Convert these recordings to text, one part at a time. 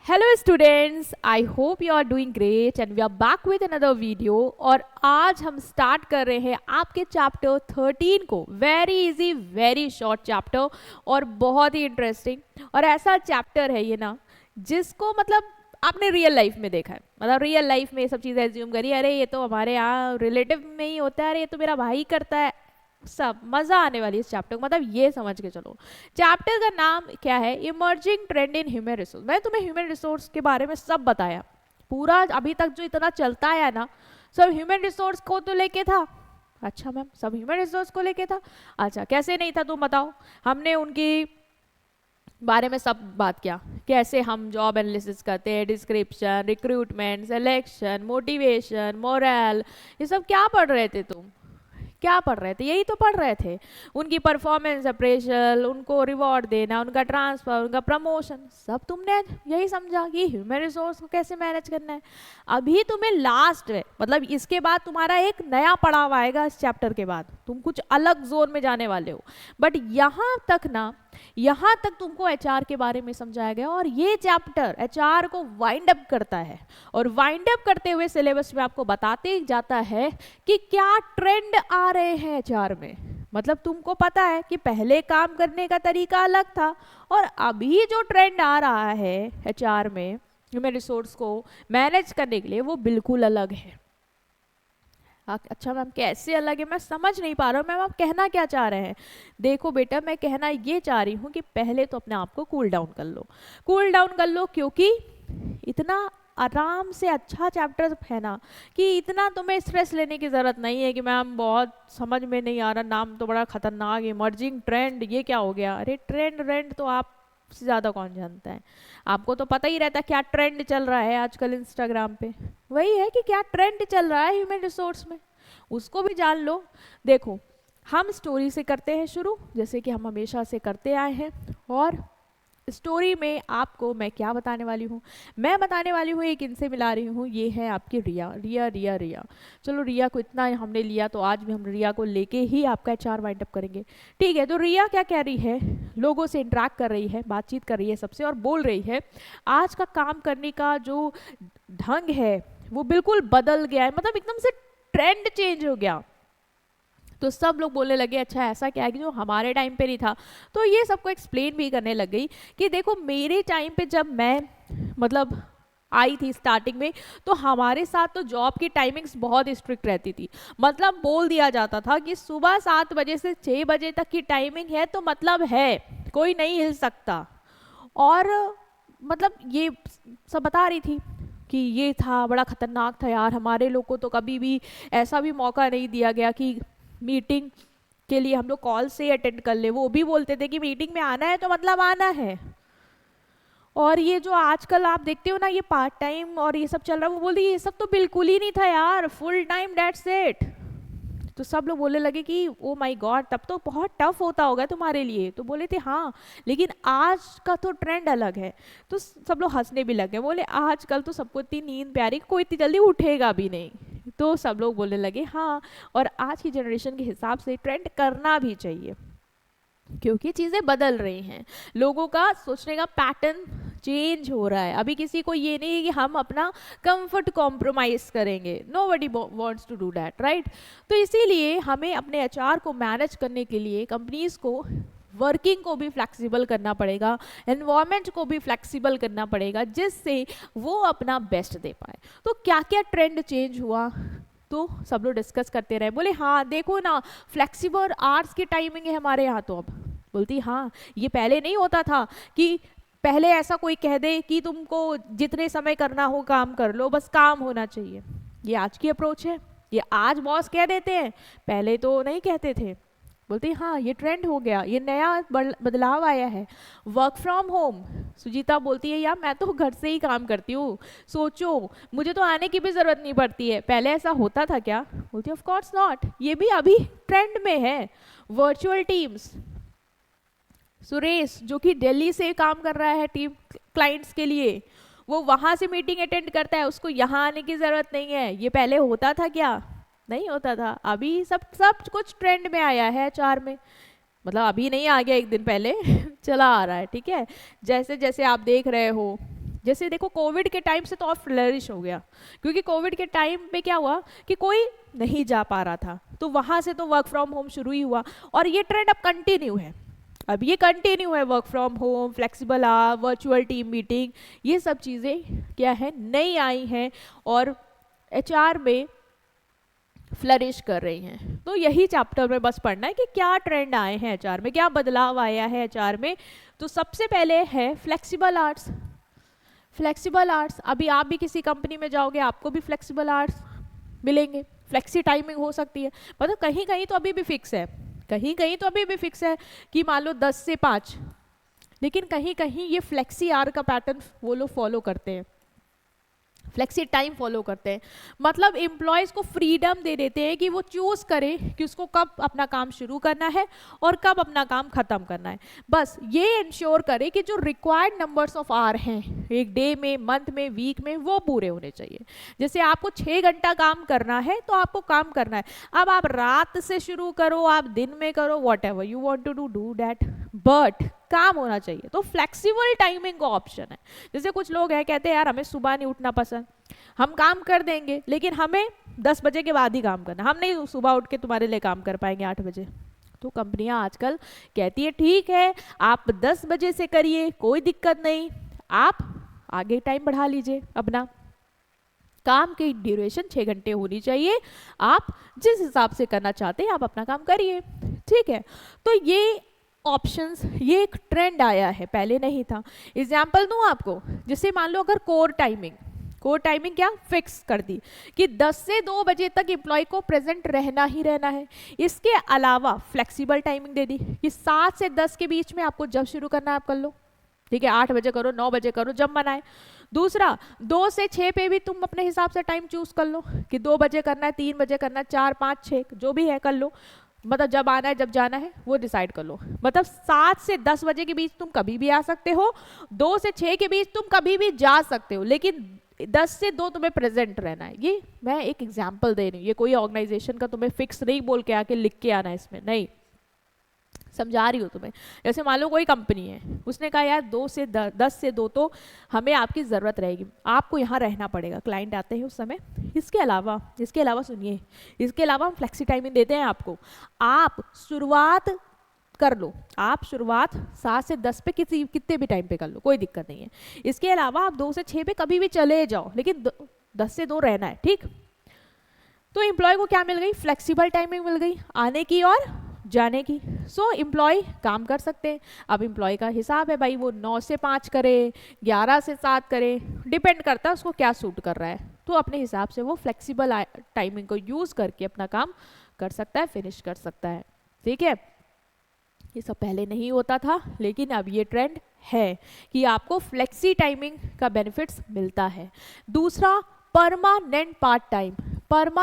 Hello students, I hope you are doing great and we are back with another video. और आज हम start कर रहे हैं आपके चैप्टर 13 को। Very easy, very short chapter और बहुत ही इंटरेस्टिंग। और ऐसा चैप्टर है ये ना जिसको मतलब आपने रियल लाइफ में देखा है। मतलब रियल लाइफ में ये सब चीज़ें एज्यूम करी, अरे ये तो हमारे यहाँ रिलेटिव में ही होता है, अरे ये तो मेरा भाई करता है। सब मजा आने वाली है इस चैप्टर को, मतलब ये समझ के चलो। चैप्टर का नाम क्या है? Emerging trend in human resource. मैं तुम्हें ह्यूमन रिसोर्स के बारे में सब बताया, पूरा अभी तक जो इतना चलता है ना, सब ह्यूमन रिसोर्स को तो लेके था। अच्छा मैम, सब ह्यूमन रिसोर्स को लेके था? अच्छा, कैसे नहीं था तुम बताओ। हमने उनकी बारे में सब बात किया, कैसे हम जॉब एनालिसिस करते हैं, description, recruitment, selection, motivation, moral, ये सब क्या पढ़ रहे थे तुम? क्या पढ़ रहे थे? यही तो पढ़ रहे थे। उनकी परफॉर्मेंस अप्रेजल, उनको रिवॉर्ड देना, उनका ट्रांसफर, उनका प्रमोशन, सब तुमने यही समझा कि ह्यूमन रिसोर्स को कैसे मैनेज करना है। अभी तुम्हें लास्ट है, मतलब इसके बाद तुम्हारा एक नया पड़ाव आएगा। इस चैप्टर के बाद तुम कुछ अलग जोन में जाने वाले हो। बट यहाँ तक तुमको एचआर के बारे में समझाया गया और ये चैप्टर एचआर को वाइंड अप करता है। और वाइंड अप करते हुए सिलेबस में आपको बताते जाता है कि क्या ट्रेंड आ रहे हैं एचआर में। मतलब तुमको पता है कि पहले काम करने का तरीका अलग था और अभी जो ट्रेंड आ रहा है एचआर में ह्यूमन रिसोर्स को मैनेज करने के लिए, वो बिल्कुल अलग है। अच्छा मैम, कैसे अलग है? मैं समझ नहीं पा रहा हूँ मैम, आप कहना क्या चाह रहे हैं? देखो बेटा, मैं कहना ये चाह रही हूँ कि पहले तो अपने आप को कूल डाउन कर लो, कूल डाउन कर लो, क्योंकि इतना आराम से अच्छा चैप्टर है ना कि इतना तुम्हें स्ट्रेस लेने की ज़रूरत नहीं है कि मैम बहुत समझ में नहीं आ रहा, नाम तो बड़ा खतरनाक है, इमर्जिंग ट्रेंड, ये क्या हो गया? अरे ट्रेंड रेंड तो आप से ज़्यादा कौन जानता है? आपको तो पता ही रहता है क्या ट्रेंड चल रहा है आजकल इंस्टाग्राम पे। वही है कि क्या ट्रेंड चल रहा है ह्यूमन रिसोर्स में, उसको भी जान लो। देखो, हम स्टोरी से करते हैं शुरू, जैसे कि हम हमेशा से करते आए हैं। और स्टोरी में आपको मैं क्या बताने वाली हूँ? मैं बताने वाली हूँ, एक इनसे मिला रही हूँ, ये है आपकी रिया। रिया रिया रिया, चलो रिया को इतना हमने लिया तो आज भी हम रिया को लेके ही आपका एचआर वाइंड अप करेंगे। ठीक है, तो रिया क्या कह रही है? लोगों से इंटरेक्ट कर रही है, बातचीत कर रही है सबसे, और बोल रही है आज का काम करने का जो ढंग है वो बिल्कुल बदल गया है, मतलब एकदम से ट्रेंड चेंज हो गया। तो सब लोग बोलने लगे अच्छा ऐसा क्या है कि जो हमारे टाइम पे नहीं था। तो ये सबको एक्सप्लेन भी करने लग गई कि देखो मेरे टाइम पे जब मैं मतलब आई थी स्टार्टिंग में, तो हमारे साथ तो जॉब की टाइमिंग्स बहुत स्ट्रिक्ट रहती थी। मतलब बोल दिया जाता था कि सुबह 7 बजे से 6 बजे तक की टाइमिंग है तो मतलब है, कोई नहीं हिल सकता। और मतलब ये सब बता रही थी कि ये था, बड़ा खतरनाक था यार, हमारे लोग को तो कभी भी ऐसा भी मौका नहीं दिया गया कि मीटिंग के लिए हम लोग कॉल से अटेंड कर ले। वो भी बोलते थे कि मीटिंग में आना है तो मतलब आना है। और ये जो आजकल आप देखते हो ना, ये पार्ट टाइम और ये सब चल रहा है, वो बोलती ये सब तो बिल्कुल ही नहीं था यार, फुल टाइम दैट्स इट। तो सब लोग बोलने लगे कि ओ माय गॉड, तब तो बहुत टफ होता होगा तुम्हारे लिए। तो बोले थे हाँ, लेकिन आज का तो ट्रेंड अलग है। तो सब लोग हंसने भी लगे, बोले आजकल तो सबको इतनी नींद प्यारी, कोई इतनी जल्दी उठेगा भी नहीं। तो सब लोग बोलने लगे हाँ, और आज की जनरेशन के हिसाब से ट्रेंड करना भी चाहिए, क्योंकि चीज़ें बदल रही हैं, लोगों का सोचने का पैटर्न चेंज हो रहा है। अभी किसी को ये नहीं है कि हम अपना कंफर्ट कॉम्प्रोमाइज करेंगे, nobody wants to do that, right. तो इसीलिए हमें अपने एचआर को मैनेज करने के लिए कंपनीज को वर्किंग को भी फ्लेक्सिबल करना पड़ेगा, एनवायरनमेंट को भी फ्लेक्सिबल करना पड़ेगा, जिससे वो अपना बेस्ट दे पाए। तो क्या क्या ट्रेंड चेंज हुआ, तो सब लोग डिस्कस करते रहे। बोले हाँ देखो ना, फ्लेक्सिबल आवर्स की टाइमिंग है हमारे यहाँ तो अब। बोलती हाँ, ये पहले नहीं होता था कि पहले ऐसा कोई कह दे कि तुमको जितने समय करना हो काम कर लो, बस काम होना चाहिए। ये आज की अप्रोच है, ये आज बॉस कह देते हैं, पहले तो नहीं कहते थे। बोलती हाँ, ये ट्रेंड हो गया, ये नया बदलाव आया है। वर्क फ्रॉम होम, सुजीता बोलती है यार मैं तो घर से ही काम करती हूँ, सोचो मुझे तो आने की भी ज़रूरत नहीं पड़ती है, पहले ऐसा होता था क्या? बोलती ऑफ कोर्स नॉट, ये भी अभी ट्रेंड में है। वर्चुअल टीम्स, सुरेश जो कि दिल्ली से काम कर रहा है टीम क्लाइंट्स के लिए, वो वहाँ से मीटिंग अटेंड करता है, उसको यहाँ आने की ज़रूरत नहीं है। ये पहले होता था क्या? नहीं होता था। अभी सब सब कुछ ट्रेंड में आया है एचआर में, मतलब अभी नहीं आ गया, एक दिन पहले चला आ रहा है, ठीक है। जैसे जैसे आप देख रहे हो जैसे देखो कोविड के टाइम से तो और फ्लरिश हो गया, क्योंकि कोविड के टाइम पे क्या हुआ कि कोई नहीं जा पा रहा था, तो वहाँ से तो वर्क फ्रॉम होम शुरू ही हुआ, और ये ट्रेंड अब कंटिन्यू है। अब ये कंटिन्यू है, work from home, flexible hour, virtual team meeting, ये सब चीज़ें क्या है, नई आई हैं और एचआर में फ्लरिश कर रही हैं। तो यही चैप्टर में बस पढ़ना है कि क्या ट्रेंड आए हैं एचआर में, क्या बदलाव आया है एचआर में। तो सबसे पहले है फ्लेक्सिबल आवर्स। फ्लेक्सिबल आवर्स, अभी आप भी किसी कंपनी में जाओगे, आपको भी फ्लेक्सिबल आवर्स मिलेंगे, फ्लेक्सी टाइमिंग हो सकती है, मतलब कहीं कहीं तो अभी भी फिक्स है, कहीं कहीं तो अभी भी फिक्स है कि मान लो 10 से 5, लेकिन कहीं कहीं ये फ्लेक्सी आवर का पैटर्न वो लोग फॉलो करते हैं, फ्लेक्सी टाइम फॉलो करते हैं, मतलब एम्प्लॉयज़ को फ्रीडम दे देते हैं कि वो चूज करे कि उसको कब अपना काम शुरू करना है और कब अपना काम खत्म करना है। बस ये इंश्योर करे कि जो रिक्वायर्ड नंबर्स ऑफ आवर हैं एक डे में, मंथ में, वीक में, वो पूरे होने चाहिए। जैसे आपको 6 घंटा काम करना है तो आपको काम करना है, अब आप रात से शुरू करो, आप दिन में करो, whatever you want to do that, but काम होना चाहिए। तो फ्लेक्सिबल टाइमिंग का ऑप्शन है। जैसे कुछ लोग हैं कहते हैं यार हमें सुबह नहीं उठना पसंद, हम काम कर देंगे लेकिन हमें 10 बजे के बाद ही काम करना, हम नहीं सुबह उठ के तुम्हारे लिए काम कर पाएंगे 8 बजे। तो कंपनियां आजकल कहती है ठीक है आप 10 बजे से करिए, कोई दिक्कत नहीं, आप आगे टाइम बढ़ा लीजिए, अपना काम की ड्यूरेशन 6 घंटे होनी चाहिए, आप जिस हिसाब से करना चाहते हैं आप अपना काम करिए, ठीक है। तो ये ऑप्शंस, ये एक ट्रेंड आया है, पहले नहीं था। एग्जाम्पल दूं आपको, जैसे मान लो अगर कोर टाइमिंग क्या फिक्स कर दी कि 10 से 2 बजे तक एम्प्लॉय को प्रेजेंट रहना ही रहना है। इसके अलावा फ्लेक्सिबल टाइमिंग दे दी कि 7 से 10 के बीच में आपको जब शुरू करना है आप कर लो, ठीक है, 8 बजे करो, 9 बजे करो, जब मन आए। दूसरा, 2 से 6 पे भी तुम अपने हिसाब से टाइम चूज कर लो कि 2 बजे करना है, 3 बजे करना है, 4, 5, 6 जो भी है कर लो, मतलब जब आना है जब जाना है वो डिसाइड कर लो। मतलब 7 से 10 बजे के बीच तुम कभी भी आ सकते हो, 2 से 6 के बीच तुम कभी भी जा सकते हो, लेकिन 10 से 2 तुम्हें प्रेजेंट रहना है। ये मैं एक एग्जाम्पल दे रही हूँ, ये कोई ऑर्गेनाइजेशन का तुम्हें फिक्स नहीं बोल के आके लिख के आना है इसमें, नहीं, समझा रही हूँ तुम्हें। जैसे मान लो कोई कंपनी है, उसने कहा यार 10 से 2 तो हमें आपकी ज़रूरत रहेगी, आपको यहाँ रहना पड़ेगा, क्लाइंट आते हैं उस समय। इसके अलावा सुनिए, इसके अलावा हम फ्लेक्सी टाइमिंग देते हैं आपको, आप शुरुआत कर लो, आप शुरुआत 7 से 10 पे कितने भी टाइम पे कर लो, कोई दिक्कत नहीं है। इसके अलावा आप 2 से 6 पे कभी भी चले जाओ, लेकिन 10 से 2 रहना है, ठीक। तो एम्प्लॉय को क्या मिल गई, फ्लेक्सिबल टाइमिंग मिल गई आने की और जाने की। सो एम्प्लॉय काम कर सकते हैं। अब एम्प्लॉय का हिसाब है भाई, वो 9 से 5 करे, 11 से 7 करे, डिपेंड करता है उसको क्या सूट कर रहा है। तो अपने हिसाब से वो फ्लेक्सिबल टाइमिंग को यूज करके अपना काम कर सकता है, फिनिश कर सकता है, ठीक है। ये सब पहले नहीं होता था, लेकिन अब ये ट्रेंड है कि आपको फ्लेक्सी टाइमिंग का बेनिफिट्स मिलता है। दूसरा, permanent part time. Part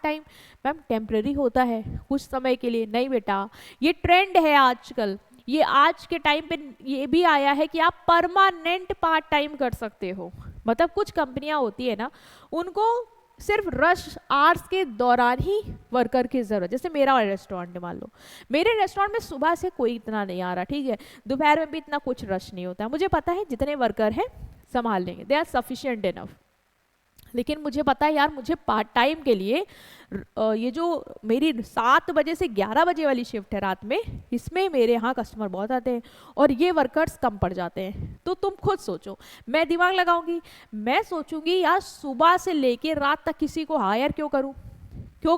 time ma'am temporary होता है, कुछ समय के लिए, नहीं बेटा, ये ट्रेंड है आजकल, ये आज के टाइम पे ये भी आया है कि आप परमानेंट पार्ट टाइम कर सकते हो। मतलब कुछ कंपनियां होती है ना, उनको सिर्फ रश आवर्स के दौरान ही वर्कर की ज़रूरत। जैसे मेरा रेस्टोरेंट मान लो, मेरे रेस्टोरेंट में सुबह से कोई इतना नहीं आ रहा, ठीक है, दोपहर में भी इतना कुछ रश नहीं होता, मुझे पता है जितने वर्कर हैं संभाल लेंगे, दे आर सफिशिएंट इनफ। लेकिन मुझे पता है यार, मुझे पार्ट टाइम के लिए ये जो मेरी 7 बजे से 11 बजे वाली शिफ्ट है रात में, इसमें मेरे यहाँ कस्टमर बहुत आते हैं और ये वर्कर्स कम पड़ जाते हैं। तो तुम खुद सोचो, मैं दिमाग लगाऊंगी, मैं सोचूंगी यार सुबह से लेके रात तक किसी को हायर क्यों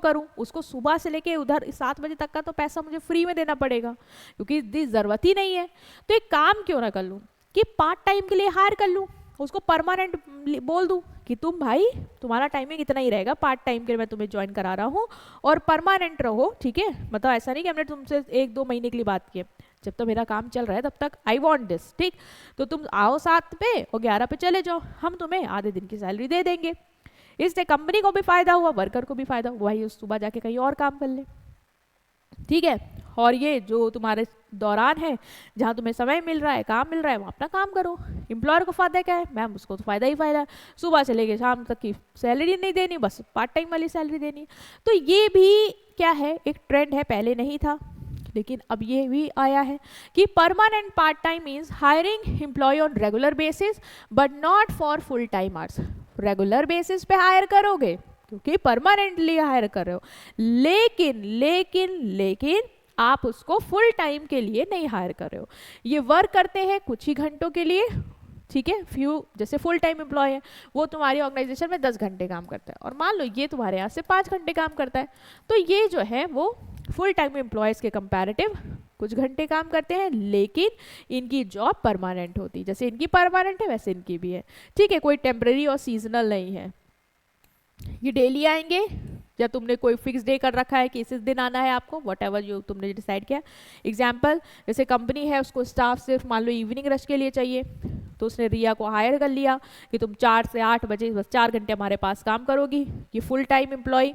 करूं, उसको सुबह से लेके उधर 7 बजे तक का तो पैसा मुझे फ्री में देना पड़ेगा, क्योंकि इसकी ज़रूरत ही नहीं है। तो एक काम क्यों ना कर लूँ कि पार्ट टाइम के लिए हायर कर लूँ, उसको परमानेंट बोल दूं कि तुम भाई तुम्हारा टाइमिंग इतना ही रहेगा, पार्ट टाइम के लिए मैं तुम्हें ज्वाइन करा रहा हूँ और परमानेंट रहो, ठीक है। मतलब ऐसा नहीं कि हमने तुमसे 1-2 महीने के लिए बात की है, जब तक मेरा काम चल रहा है तब तक आई वांट दिस, ठीक। तो तुम आओ 7 पे और 11 पे चले जाओ, हम तुम्हें आधे दिन की सैलरी दे देंगे। इससे कंपनी को भी फायदा हुआ, वर्कर को भी फायदा हुआ, वही उस सुबह जाके कहीं और काम कर ले, ठीक है। और ये जो तुम्हारे दौरान है, जहाँ तुम्हें समय मिल रहा है, काम मिल रहा है, वहाँ अपना काम करो। एम्प्लॉयर को फायदा क्या है मैम, उसको तो फायदा ही फायदा है, सुबह से लेके शाम तक की सैलरी नहीं देनी, बस पार्ट टाइम वाली सैलरी देनी। तो ये भी क्या है, एक ट्रेंड है, पहले नहीं था, लेकिन अब ये भी आया है कि permanent part time means hiring employ on regular basis but not for full time hours. Regular basis पे हायर करोगे क्योंकि परमानेंटली हायर कर रहे हो, लेकिन लेकिन लेकिन आप उसको फुल टाइम के लिए नहीं हायर कर रहे हो। ये वर्क करते हैं कुछ ही घंटों के लिए, ठीक है। फ्यू जैसे फुल टाइम एम्प्लॉय है, वो तुम्हारी ऑर्गेनाइजेशन में 10 घंटे काम करता है और मान लो ये तुम्हारे यहाँ से 5 घंटे काम करता है, तो ये जो है वो फुल टाइम एम्प्लॉयज़ के कंपैरेटिव कुछ घंटे काम करते हैं, लेकिन इनकी जॉब परमानेंट होती है। जैसे इनकी परमानेंट है वैसे इनकी भी है, ठीक है। कोई टेम्पररी और सीजनल नहीं है। ये डेली आएंगे या तुमने कोई फिक्स डे कर रखा है कि इस दिन आना है आपको, वट एवर जो तुमने डिसाइड किया। एग्जाम्पल, जैसे कंपनी है उसको स्टाफ सिर्फ मान लो इवनिंग रश के लिए चाहिए, तो उसने रिया को हायर कर लिया कि तुम 4 से 8 बजे बस 4 घंटे हमारे पास काम करोगी। ये फुल टाइम एम्प्लॉय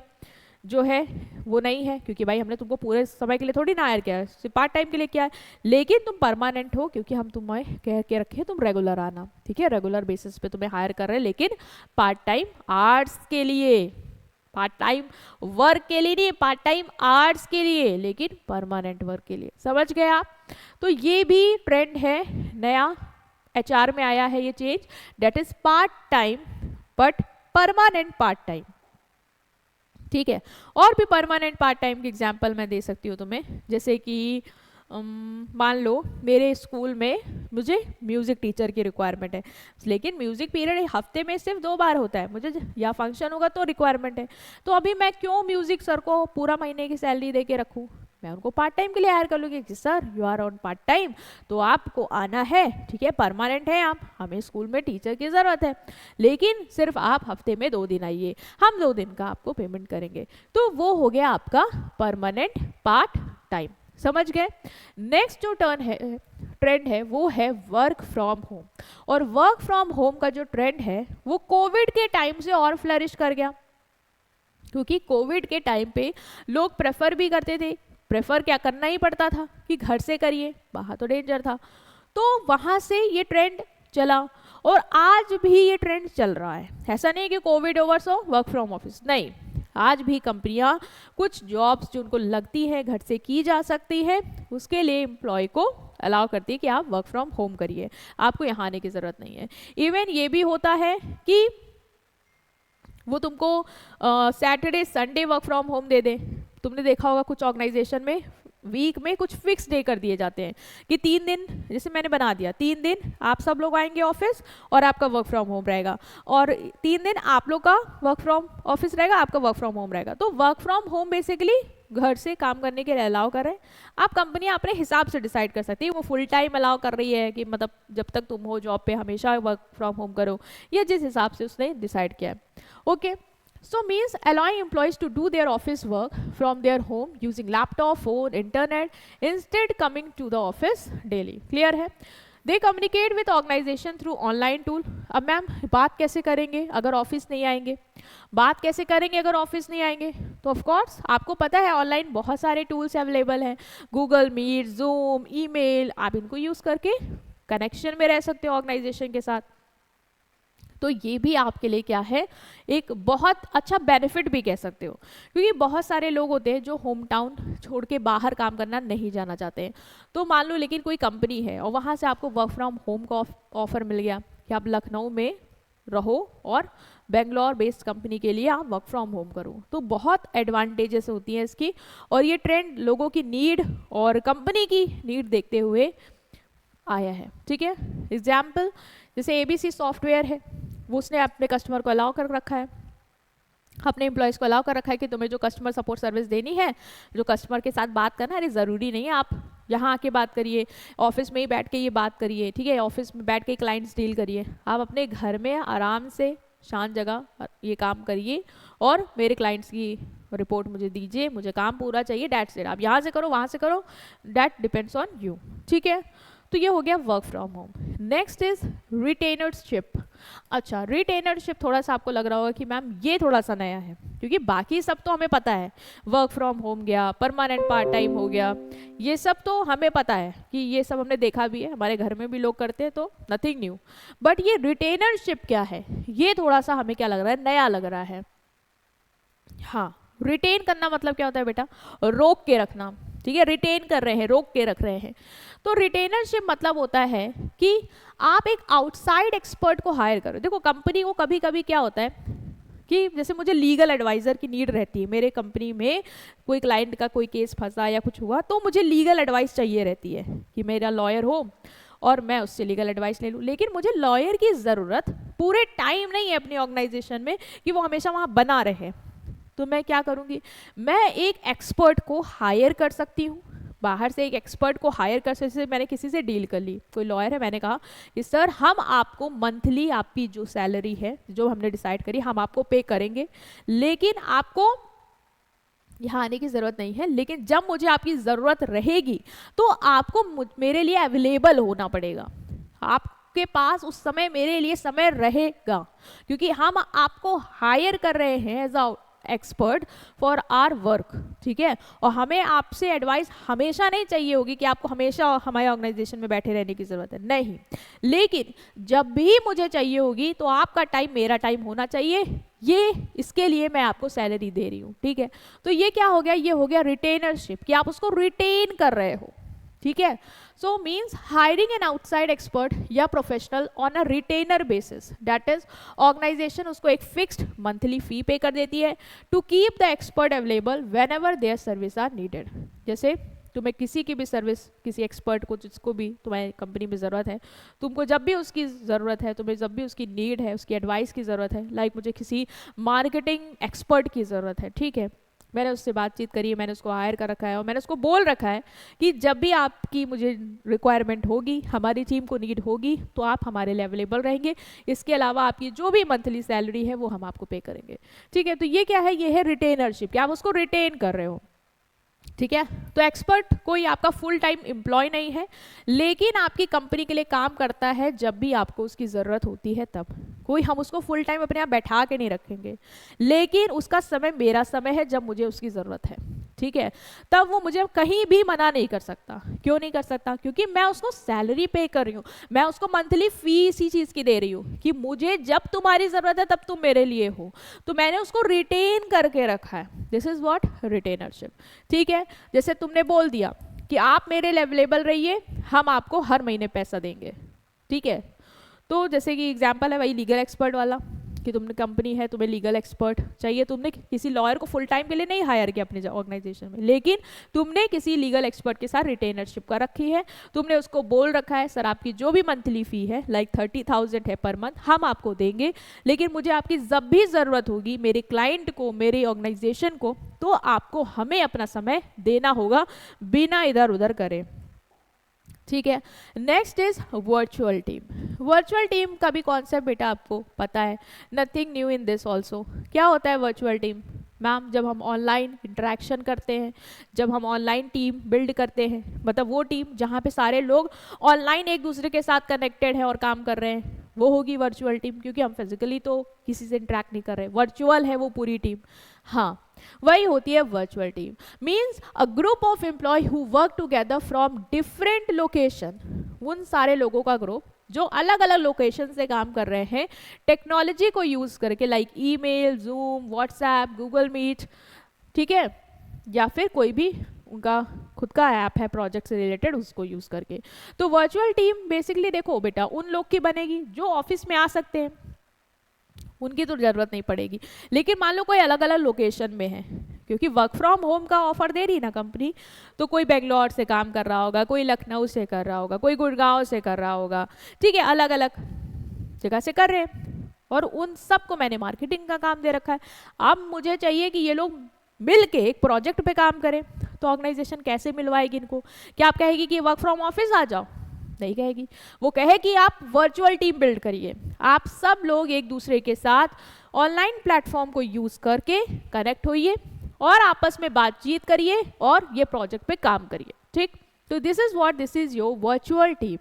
जो है वो नहीं है, क्योंकि भाई हमने तुमको पूरे समय के लिए थोड़ी ना हायर किया है, सिर्फ पार्ट टाइम के लिए किया है। लेकिन तुम परमानेंट हो क्योंकि हम तुम्हें कह के रखे तुम रेगुलर आना, ठीक है। रेगुलर बेसिस पे तुम्हें हायर कर रहे हैं, लेकिन पार्ट टाइम आर्ट्स के लिए, पार्ट टाइम वर्क के लिए नहीं, पार्ट टाइम आर्ट्स के लिए, लेकिन परमानेंट वर्क के लिए। समझ गए आप? तो ये भी ट्रेंड है, नया HR में आया है ये change, that is part time but permanent part time, ठीक है। और भी परमानेंट पार्ट टाइम के एग्जाम्पल मैं दे सकती हूँ तुम्हें, जैसे कि मान लो मेरे स्कूल में मुझे म्यूज़िक टीचर की रिक्वायरमेंट है, लेकिन म्यूज़िक पीरियड हफ्ते में सिर्फ 2 बार होता है, मुझे या फंक्शन होगा तो रिक्वायरमेंट है, तो अभी मैं क्यों म्यूज़िक सर को पूरा महीने की सैलरी दे के रखूँ? मैं उनको पार्ट टाइम के लिए हायर कर लूँगी कि sir you are on part time, तो आपको आना है, ठीक है, परमानेंट है आप, हमें स्कूल में टीचर की ज़रूरत है, लेकिन सिर्फ आप हफ्ते में 2 दिन आइए, हम 2 दिन का आपको पेमेंट करेंगे। तो वो हो गया आपका परमानेंट पार्ट टाइम। समझ गए? नेक्स्ट जो ट्रेंड है वो है वर्क फ्रॉम होम। और वर्क फ्रॉम होम का जो ट्रेंड है वो कोविड के टाइम से और फ्लरिश कर गया, क्योंकि कोविड के टाइम पे लोग प्रेफर भी करते थे, प्रेफर क्या करना ही पड़ता था कि घर से करिए, बाहर तो डेंजर था, तो वहाँ से ये ट्रेंड चला और आज भी ये ट्रेंड चल रहा है। ऐसा नहीं कि Covid over so work from office, नहीं, आज भी कंपनियां कुछ जॉब्स जो उनको लगती है घर से की जा सकती है उसके लिए एम्प्लॉय को अलाउ करती है कि आप वर्क फ्रॉम होम करिए, आपको यहाँ आने की ज़रूरत नहीं है। इवन ये भी होता है कि वो तुमको Saturday Sunday work from home दे दें। तुमने देखा होगा कुछ ऑर्गेनाइजेशन में वीक में कुछ फिक्स डे कर दिए जाते हैं कि 3 दिन, जैसे मैंने बना दिया 3 दिन आप सब लोग आएंगे ऑफिस और आपका वर्क फ्रॉम होम रहेगा, और 3 दिन आप लोग का वर्क फ्रॉम ऑफिस रहेगा, आपका वर्क फ्रॉम होम रहेगा। तो वर्क फ्रॉम होम बेसिकली घर से काम करने के लिए अलाउ कर रहे हैं। आप कंपनियां अपने हिसाब से डिसाइड कर सकती है, वो फुल टाइम अलाउ कर रही है कि मतलब जब तक तुम हो जॉब पे हमेशा वर्क फ्रॉम होम करो, या जिस हिसाब से उसने डिसाइड किया है। Okay, so means allowing employees to do their office work from their home using laptop, phone, internet instead coming to the office daily. Clear है? They communicate with organization through online tool. अब ma'am बात कैसे करेंगे अगर office नहीं आएंगे? बात कैसे करेंगे अगर ऑफिस नहीं आएंगे? तो ऑफ कोर्स आपको पता है ऑनलाइन बहुत सारे टूल्स अवेलेबल हैं, गूगल मीट, जूम, ईमेल, आप इनको यूज करके कनेक्शन में रह सकते हो ऑर्गेनाइजेशन के साथ। तो ये भी आपके लिए क्या है, एक बहुत अच्छा बेनिफिट भी कह सकते हो, क्योंकि बहुत सारे लोग होते हैं जो होम टाउन छोड़ के बाहर काम करना नहीं जाना चाहते हैं। तो मान लो लेकिन कोई कंपनी है और वहाँ से आपको वर्क फ्रॉम होम का ऑफर मिल गया कि आप लखनऊ में रहो और बेंगलोर बेस्ड कंपनी के लिए आप वर्क फ्रॉम होम करो, तो बहुत एडवांटेजेस होती हैं इसकी। और ये ट्रेंड लोगों की नीड और कंपनी की नीड देखते हुए आया है, ठीक है। एग्जाम्पल जैसे ABC सॉफ्टवेयर है, वो उसने अपने कस्टमर को अलाउ कर रखा है, अपने एम्प्लॉयज़ को अलाउ कर रखा है कि तुम्हें जो कस्टमर सपोर्ट सर्विस देनी है, जो कस्टमर के साथ बात करना, अरे ज़रूरी नहीं है आप यहाँ आके बात करिए, ऑफिस में ही बैठ के ये बात करिए, ठीक है, ऑफिस में बैठ के क्लाइंट्स डील करिए, आप अपने घर में आराम से शांत जगह ये काम करिए और मेरे क्लाइंट्स की रिपोर्ट मुझे दीजिए, मुझे काम पूरा चाहिए, डैट्स इट। आप यहाँ से करो वहाँ से करो, डैट डिपेंड्स ऑन यू, ठीक है। तो ये हो गया work from home. Next is रिटेनरशिप। अच्छा, रिटेनरशिप थोड़ा सा आपको लग रहा होगा कि मैम ये थोड़ा सा नया है, क्योंकि बाकी सब तो हमें पता है, वर्क फ्रॉम होम गया, परमानेंट पार्ट टाइम हो गया, ये सब तो हमें पता है कि ये सब हमने देखा भी है, हमारे घर में भी लोग करते हैं, तो नथिंग न्यू। बट ये रिटेनरशिप क्या है, ये थोड़ा सा हमें क्या लग रहा है, नया लग रहा है। हाँ, रिटेन करना मतलब क्या होता है बेटा, रोक के रखना, ठीक है, रिटेन कर रहे हैं, रोक के रख रहे हैं। तो रिटेनरशिप मतलब होता है कि आप एक आउटसाइड एक्सपर्ट को हायर करो। देखो कंपनी को कभी कभी क्या होता है कि जैसे मुझे लीगल एडवाइज़र की नीड रहती है, मेरे कंपनी में कोई क्लाइंट का कोई केस फंसा या कुछ हुआ तो मुझे लीगल एडवाइस चाहिए रहती है कि मेरा लॉयर हो और मैं उससे लीगल एडवाइस ले लूँ। लेकिन मुझे लॉयर की ज़रूरत पूरे टाइम नहीं है अपनी ऑर्गेनाइजेशन में कि वो हमेशा वहाँ बना रहे। तो मैं क्या करूँगी, मैं एक एक्सपर्ट को हायर कर सकती हूँ, बाहर से एक एक्सपर्ट को हायर कर सकते। मैंने किसी से डील कर ली, कोई लॉयर है, मैंने कहा कि सर हम आपको मंथली आपकी जो सैलरी है जो हमने डिसाइड करी हम आपको पे करेंगे, लेकिन आपको यहाँ आने की ज़रूरत नहीं है, लेकिन जब मुझे आपकी ज़रूरत रहेगी तो आपको मेरे लिए अवेलेबल होना पड़ेगा, आपके पास उस समय मेरे लिए समय रहेगा, क्योंकि हम आपको हायर कर रहे हैं as a expert for our work. ठीक है, और हमें आपसे एडवाइस हमेशा नहीं चाहिए होगी कि आपको हमेशा हमारे ऑर्गेनाइजेशन में बैठे रहने की ज़रूरत है, नहीं, लेकिन जब भी मुझे चाहिए होगी तो आपका टाइम मेरा टाइम होना चाहिए, ये इसके लिए मैं आपको सैलरी दे रही हूँ। ठीक है, तो ये क्या हो गया, ये हो गया रिटेनरशिप, कि आप उसको रिटेन कर रहे हो। ठीक है, so means hiring an outside expert या professional on a retainer basis, that is organisation उसको एक फिक्स्ड मंथली फी पे कर देती है to keep the expert available whenever their service are needed. जैसे तुम्हें किसी की भी सर्विस, किसी एक्सपर्ट को जिसको भी तुम्हारी कंपनी में ज़रूरत है, तुमको जब भी उसकी ज़रूरत है, तुम्हें जब भी उसकी नीड है, उसकी एडवाइस की ज़रूरत है, लाइक मुझे किसी मार्केटिंग एक्सपर्ट की ज़रूरत है, ठीक है, मैंने उससे बातचीत करी है, मैंने उसको हायर कर रखा है और मैंने उसको बोल रखा है कि जब भी आपकी मुझे रिक्वायरमेंट होगी, हमारी टीम को नीड होगी तो आप हमारे लिए अवेलेबल रहेंगे, इसके अलावा आपकी जो भी मंथली सैलरी है वो हम आपको पे करेंगे। ठीक है, तो ये क्या है, ये है रिटेनरशिप, कि आप उसको रिटेन कर रहे हो। ठीक है, तो एक्सपर्ट कोई आपका फुल टाइम एम्प्लॉय नहीं है, लेकिन आपकी कंपनी के लिए काम करता है जब भी आपको उसकी ज़रूरत होती है तब। कोई हम उसको फुल टाइम अपने आप बैठा के नहीं रखेंगे, लेकिन उसका समय मेरा समय है जब मुझे उसकी ज़रूरत है। ठीक है, तब वो मुझे कहीं भी मना नहीं कर सकता। क्यों नहीं कर सकता, क्योंकि मैं उसको सैलरी पे कर रही हूँ, मैं उसको मंथली फी इसी चीज़ की दे रही हूँ कि मुझे जब तुम्हारी ज़रूरत है तब तुम मेरे लिए हो, तो मैंने उसको रिटेन करके रखा है। This is what रिटेनरशिप। ठीक है, जैसे तुमने बोल दिया कि आप मेरे लिए अवेलेबल रहिए, हम आपको हर महीने पैसा देंगे। ठीक है, तो जैसे कि एग्जांपल है वही लीगल एक्सपर्ट वाला, कि तुमने कंपनी है, तुम्हें लीगल एक्सपर्ट चाहिए, तुमने किसी लॉयर को फुल टाइम के लिए नहीं हायर किया अपने ऑर्गेनाइजेशन में, लेकिन तुमने किसी लीगल एक्सपर्ट के साथ रिटेनरशिप का रखी है, तुमने उसको बोल रखा है सर आपकी जो भी मंथली फी है लाइक 30,000 है पर मंथ, हम आपको देंगे, लेकिन मुझे आपकी जब भी ज़रूरत होगी मेरे क्लाइंट को, मेरी ऑर्गेनाइजेशन को, तो आपको हमें अपना समय देना होगा बिना इधर उधर करे। ठीक है, next is virtual team. Virtual team का भी कॉन्सेप्ट बेटा आपको पता है, nothing new in this also. क्या होता है वर्चुअल टीम मैम? जब हम ऑनलाइन इंटरेक्शन करते हैं, जब हम ऑनलाइन टीम बिल्ड करते हैं, मतलब वो टीम जहाँ पे सारे लोग ऑनलाइन एक दूसरे के साथ कनेक्टेड हैं और काम कर रहे हैं, वो होगी वर्चुअल टीम, क्योंकि हम फिजिकली तो किसी से इंटरेक्ट नहीं कर रहे, वर्चुअल है वो पूरी टीम। हाँ, वही होती है virtual team. Means a group of employ who work together from different location, उन सारे लोगों का ग्रुप जो अलग अलग लोकेशन से काम कर रहे हैं टेक्नोलॉजी को यूज करके, like email, Zoom, WhatsApp, Google Meet, ठीक है, या फिर कोई भी उनका खुद का ऐप है प्रोजेक्ट से रिलेटेड, उसको यूज करके। तो वर्चुअल टीम बेसिकली देखो बेटा उन लोग की बनेगी जो ऑफिस में आ सकते हैं, उनकी तो ज़रूरत नहीं पड़ेगी, लेकिन मान लो कोई अलग अलग लोकेशन में है, क्योंकि वर्क फ्रॉम होम का ऑफर दे रही ना कंपनी, तो कोई बेंगलोर से काम कर रहा होगा, कोई लखनऊ से कर रहा होगा, कोई गुड़गांव से कर रहा होगा, ठीक है, अलग अलग जगह से कर रहे हैं, और उन सबको मैंने मार्केटिंग का काम दे रखा है। अब मुझे चाहिए कि ये लोग मिल के एक प्रोजेक्ट पे काम करें, तो ऑर्गेनाइजेशन कैसे मिलवाएगी इनको? क्या आप कहेगी कि वर्क फ्रॉम ऑफिस आ जाओ? नहीं कहेगी, वो कहे कि आप वर्चुअल टीम बिल्ड करिए, आप सब लोग एक दूसरे के साथ ऑनलाइन प्लेटफॉर्म को यूज करके कनेक्ट होइए और आपस में बातचीत करिए और ये प्रोजेक्ट पे काम करिए। ठीक, तो this is what, this is your virtual team.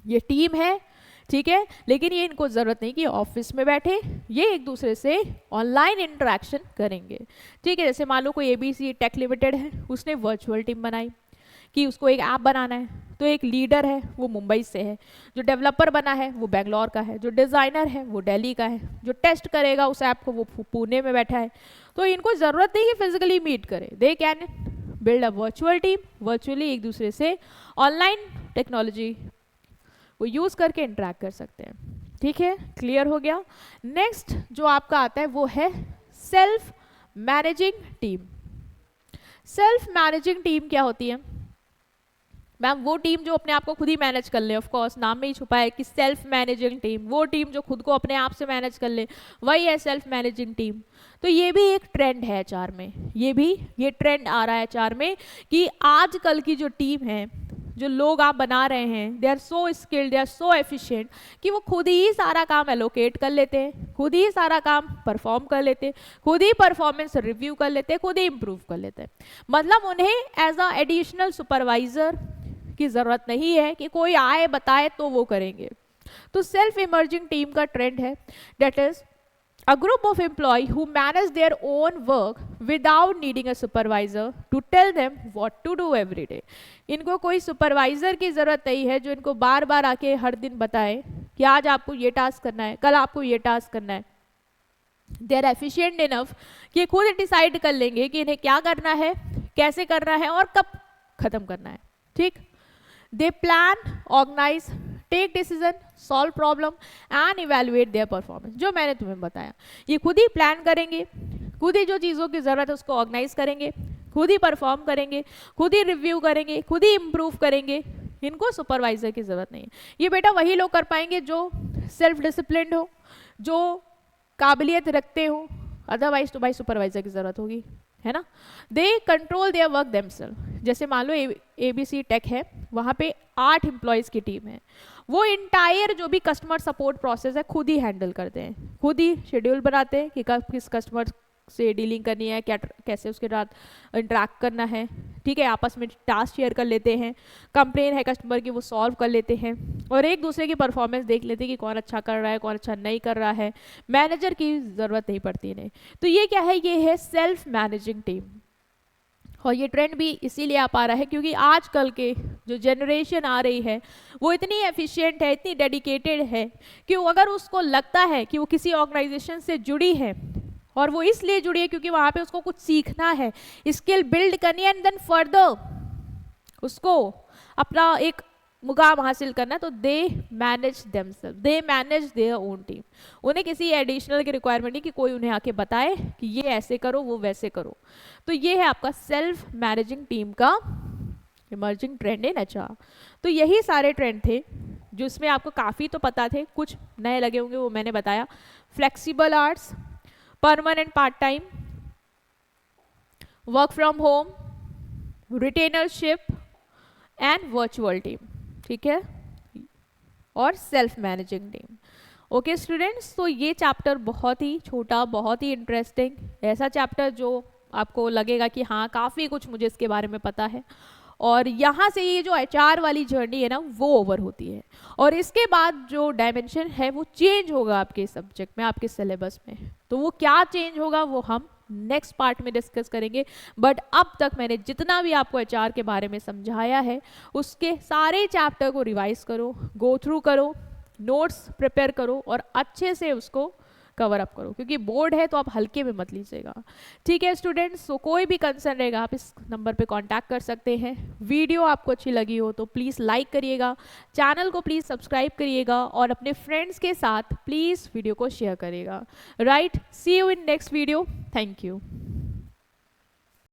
ये टीम है, ठीक है, लेकिन ये इनको जरूरत नहीं कि ऑफिस में बैठे, ये एक दूसरे से ऑनलाइन इंटरेक्शन करेंगे। ठीक है, जैसे मान लो कोई ABC टेक लिमिटेड है, उसने वर्चुअल टीम बनाई कि उसको एक ऐप बनाना है, तो एक लीडर है वो मुंबई से है, जो डेवलपर बना है वो बेंगलोर का है, जो डिज़ाइनर है वो दिल्ली का है, जो टेस्ट करेगा उस ऐप को वो पुणे में बैठा है। तो इनको ज़रूरत नहीं कि फिजिकली मीट करे, they can build a virtual team, virtually एक दूसरे से ऑनलाइन टेक्नोलॉजी वो यूज़ करके इंटरेक्ट कर सकते हैं। ठीक है, क्लियर हो गया। नेक्स्ट जो आपका आता है वो है self managing team. Self managing team क्या होती है? मैम वो टीम जो अपने आप को खुद ही मैनेज कर ले, ऑफ कोर्स नाम में ही छुपा है कि सेल्फ मैनेजिंग टीम, वो टीम जो खुद को अपने आप से मैनेज कर ले वही है सेल्फ मैनेजिंग टीम। तो ये भी एक ट्रेंड है एचआर में, ये ट्रेंड आ रहा है एचआर में कि आजकल की जो टीम है, जो लोग आप बना रहे हैं, they are so skilled, they are so efficient कि वो खुद ही सारा काम एलोकेट कर लेते हैं, खुद ही सारा काम परफॉर्म कर लेते हैं, खुद ही परफॉर्मेंस रिव्यू कर लेते हैं, खुद ही इम्प्रूव कर लेते हैं। मतलब उन्हें एज अ एडिशनल सुपरवाइजर की ज़रूरत नहीं है कि कोई आए बताए तो वो करेंगे। तो सेल्फ इमर्जिंग टीम का ट्रेंड है, that is a group of employees who manage their own work without needing a supervisor to tell them what to do every day. इनको कोई सुपरवाइजर की ज़रूरत नहीं है जो इनको बार बार आके हर दिन बताए कि आज आपको ये टास्क करना है, कल आपको ये टास्क करना है। दे आर एफिशिएंट इनफ कि खुद डिसाइड कर लेंगे कि इन्हें क्या करना है, कैसे करना है और कब खत्म करना है। ठीक, they plan, organise, take decision, solve problem and evaluate their performance. जो मैंने तुम्हें बताया, ये खुद ही प्लान करेंगे, खुद ही जो चीज़ों की ज़रूरत है उसको ऑर्गेनाइज करेंगे, खुद ही परफॉर्म करेंगे, खुद ही रिव्यू करेंगे, खुद ही इम्प्रूव करेंगे। इनको सुपरवाइजर की ज़रूरत नहीं है। ये बेटा वही लोग कर पाएंगे जो सेल्फ डिसिप्लिन्ड हो, जो काबिलियत रखते हो, अदरवाइज तो भाई सुपरवाइजर की ज़रूरत होगी, है ना। They control their work themselves. जैसे मान लो ABC टेक है, वहाँ पे 8 एम्प्लॉयज़ की टीम है, वो इंटायर जो भी कस्टमर सपोर्ट प्रोसेस है खुद ही हैंडल करते हैं, खुद ही शेड्यूल बनाते हैं कि किस कस्टमर से डीलिंग करनी है, क्या कैसे उसके साथ इंटरेक्ट करना है। ठीक है, आपस में टास्क शेयर कर लेते हैं, कंप्लेन है कस्टमर की वो सॉल्व कर लेते हैं और एक दूसरे की परफॉर्मेंस देख लेते हैं कि कौन अच्छा कर रहा है, कौन अच्छा नहीं कर रहा है। मैनेजर की ज़रूरत नहीं पड़ती इन्हें। तो ये क्या है? ये है सेल्फ मैनेजिंग टीम। और ये ट्रेंड भी इसीलिए आ पा रहा है क्योंकि आजकल के जो जनरेशन आ रही है वो इतनी एफिशिएंट है, इतनी डेडिकेटेड है कि अगर उसको लगता है कि वो किसी ऑर्गेनाइजेशन से जुड़ी है और वो इसलिए जुड़ी है क्योंकि वहाँ पे उसको कुछ सीखना है, स्किल बिल्ड करनी है एंड देन फर्दर उसको अपना एक मुकाम हासिल करना, तो they manage themselves, they manage their own team. उन्हें किसी एडिशनल की रिक्वायरमेंट नहीं कि कोई उन्हें आके बताए कि ये ऐसे करो, वो वैसे करो। तो ये है आपका सेल्फ मैनेजिंग टीम का इमर्जिंग ट्रेंड इन एचआर। तो यही सारे ट्रेंड थे जो इसमें आपको काफ़ी तो पता थे, कुछ नए लगे होंगे वो मैंने बताया। Flexible hours, permanent part time, work from home, रिटेनरशिप and virtual team. ठीक है, और self managing team. Okay students, तो ये चैप्टर बहुत ही छोटा, बहुत ही इंटरेस्टिंग, ऐसा चैप्टर जो आपको लगेगा कि हाँ काफ़ी कुछ मुझे इसके बारे में पता है। और यहाँ से ये जो एचआर वाली जर्नी है ना वो ओवर होती है और इसके बाद जो डायमेंशन है वो चेंज होगा आपके सब्जेक्ट में, आपके सिलेबस में। तो वो क्या चेंज होगा वो हम नेक्स्ट पार्ट में डिस्कस करेंगे। बट अब तक मैंने जितना भी आपको एचआर के बारे में समझाया है उसके सारे चैप्टर को रिवाइज करो, गो थ्रू करो, नोट्स प्रिपेयर करो और अच्छे से उसको कवर अप करो, क्योंकि बोर्ड है तो आप हल्के में मत लीजिएगा। ठीक है स्टूडेंट्स, तो कोई भी कंसर्न रहेगा आप इस नंबर पे कांटेक्ट कर सकते हैं। वीडियो आपको अच्छी लगी हो तो प्लीज़ लाइक करिएगा, चैनल को प्लीज़ सब्सक्राइब करिएगा और अपने फ्रेंड्स के साथ प्लीज़ वीडियो को शेयर करिएगा। Right, see you in next video. Thank you.